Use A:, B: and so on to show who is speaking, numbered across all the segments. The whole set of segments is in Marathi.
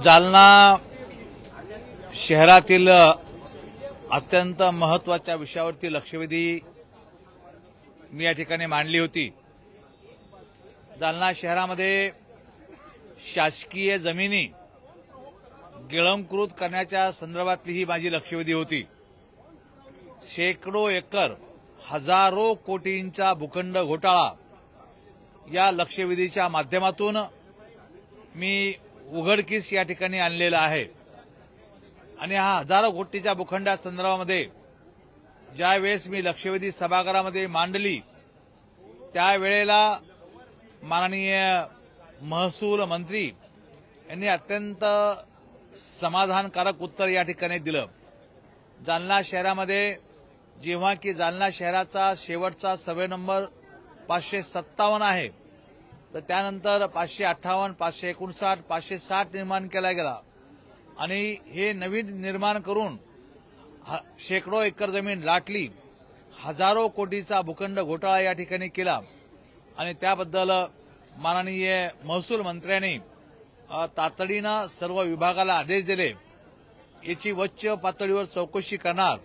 A: जालना शहरातील अत्यंत महत्त्वाच्या विषयावरती लक्षवेधी मी या ठिकाणी मांडली होती। जालना शहरामध्ये शासकीय जमिनी गिळंकृत करण्याच्या संदर्भातली ही माझी लक्षवेधी होती। शेकडो एकर हजारो कोटींचा भूखंड घोटाळा या लक्षवेधीच्या माध्यमातून मी उघडकीस या ठिकाणी आणलेला आहे आणि हा हजारो कोटीच्या भूखंडा संदर्भामध्ये ज्यावेळेस मी लक्षवेधी सभागृहामध्ये मांडली त्यावेळेला माननीय महसूल मंत्री यांनी अत्यंत समाधानकारक उत्तर या ठिकाणी दिलं। जालना शहरामध्ये जेव्हा की जालना शहराचा शेवटचा सर्वे नंबर 557 आहे तर त्यानंतर 558, 559, 560 निर्माण केला गेला आणि हे नवीन निर्माण करून शेकडो एकर जमीन लाटली, हजारो कोटीचा भूखंड घोटाळा या ठिकाणी केला आणि त्याबद्दल माननीय महसूल मंत्र्यांनी तातडीनं सर्व विभागाला आदेश दिले, याची उच्च पातळीवर चौकशी करणार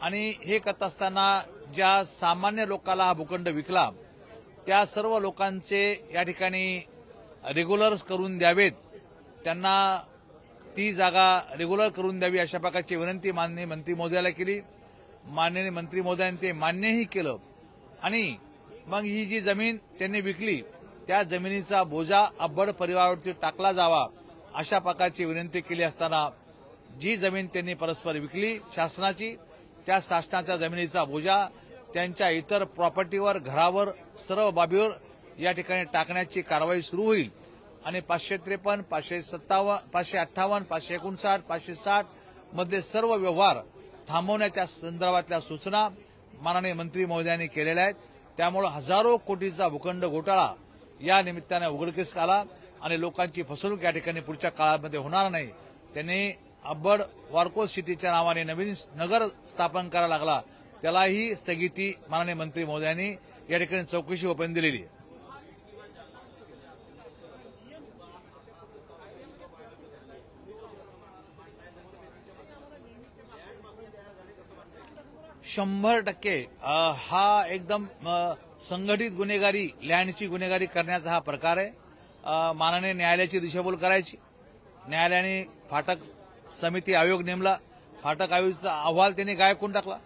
A: आणि हे करत असताना ज्या सामान्य लोकांना हा भूखंड विकला त्या सर्व लोकांचे या ठिकाणी रेग्युलर्स करून द्यावेत, त्यांना ती जागा रेग्युलर करून द्यावी अशा प्रकारची विनंती माननीय मंत्री महोदयाला केली। माननीय मंत्री महोदयांनी ते मान्यही केलं आणि मग ही जी जमीन त्यांनी विकली त्या जमिनीचा बोजा अब्बड परिवारावरती टाकला जावा अशा प्रकारची विनंती केली असताना जी जमीन त्यांनी परस्पर विकली शासनाची त्या शासनाच्या जमिनीचा बोजा त्यांच्या इतर प्रॉपर्टीवर, घरावर, सर्व बाबीवर या ठिकाणी टाकण्याची कारवाई सुरू होईल आणि 553, 557, 558, 559, 560 मध्ये सर्व व्यवहार थांबवण्याच्या संदर्भातल्या सूचना माननीय मंत्री महोदयांनी केलेल्या आहेत। त्यामुळे हजारो कोटीचा भूखंड घोटाळा या निमित्ताने उघडकीस आला आणि लोकांची फसवणूक या ठिकाणी पुढच्या काळामध्ये होणार नाही। त्यांनी अब्बड वारको सिटीच्या नावाने नवीन नगर स्थापन करायला लागला, त्यालाही स्थगिती माननीय मंत्री महोदयांनी या ठिकाणी चौकशी ओपन दिलेली आहे। शंभर टक्के हा एकदम संघटित गुन्हेगारी, लँडची गुन्हेगारी करण्याचा हा प्रकार आहे। माननीय न्यायालयाची दिशाभूल करायची, न्यायालयाने फाटक समिती आयोग नेमला, फाटक आयोगाचा अहवाल त्यांनी गायब करून टाकला।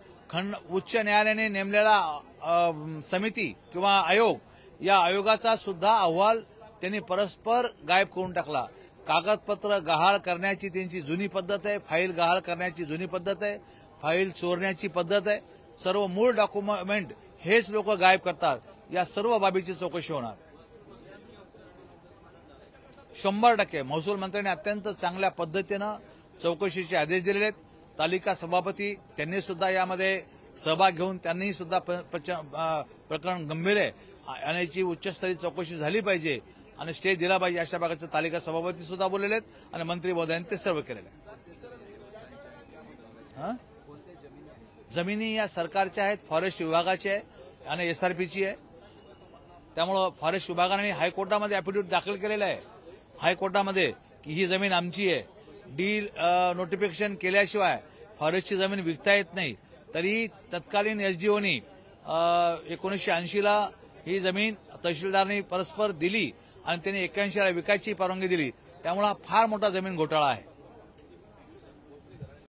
A: उच्च न्यायालयाने नेमलेला समिती किंवा आयोग, या आयोगाचा सुद्धा अहवाल त्यांनी परस्पर गायब करून टाकला। कागदपत्र गहाळ करण्याची त्यांची जुनी पद्धत आहे, फाईल गहाळ करण्याची जुनी पद्धत आहे, फाईल चोरण्याची पद्धत आहे, सर्व मूळ डॉक्युमेंट हेच लोक गायब करतात। या सर्व बाबीची चौकशी होणार। 100% महसूल मंत्र्यांनी अत्यंत चांगल्या पद्धतीनं चौकशीचे आदेश दिलेले आहेत। तालिका सभापती त्यांनी सुद्धा यामध्ये सहभाग घेऊन त्यांनी सुद्धा प्रकरण गंभीर आहे आणि याची उच्चस्तरीय चौकशी झाली पाहिजे आणि स्टे दिला पाहिजे अशा प्रकारचे तालिका सभापती सुद्धा बोललेले आहेत आणि मंत्री महोदयांनी ते सर्व केलेले आहे। जमिनी या सरकारच्या आहेत, फॉरेस्ट विभागाची आहे आणि एसआरपीची आहे। त्यामुळे फॉरेस्ट विभागाने हायकोर्टामध्ये ऍफिडेव्हिट दाखल केलेला आहे, हायकोर्टामध्ये की ही जमीन आमची आहे। डील नोटिफिकेशन केल्याशिवाय फॉरेस्टची जमीन विकता येत नाही, तरी तत्कालीन एसडीओनी 1980 ला ही जमीन तहसीलदारांनी परस्पर दिली आणि त्यांनी 81 ला विकायची परवानगी दिली। त्यामुळे हा फार मोठा जमीन घोटाळा आहे।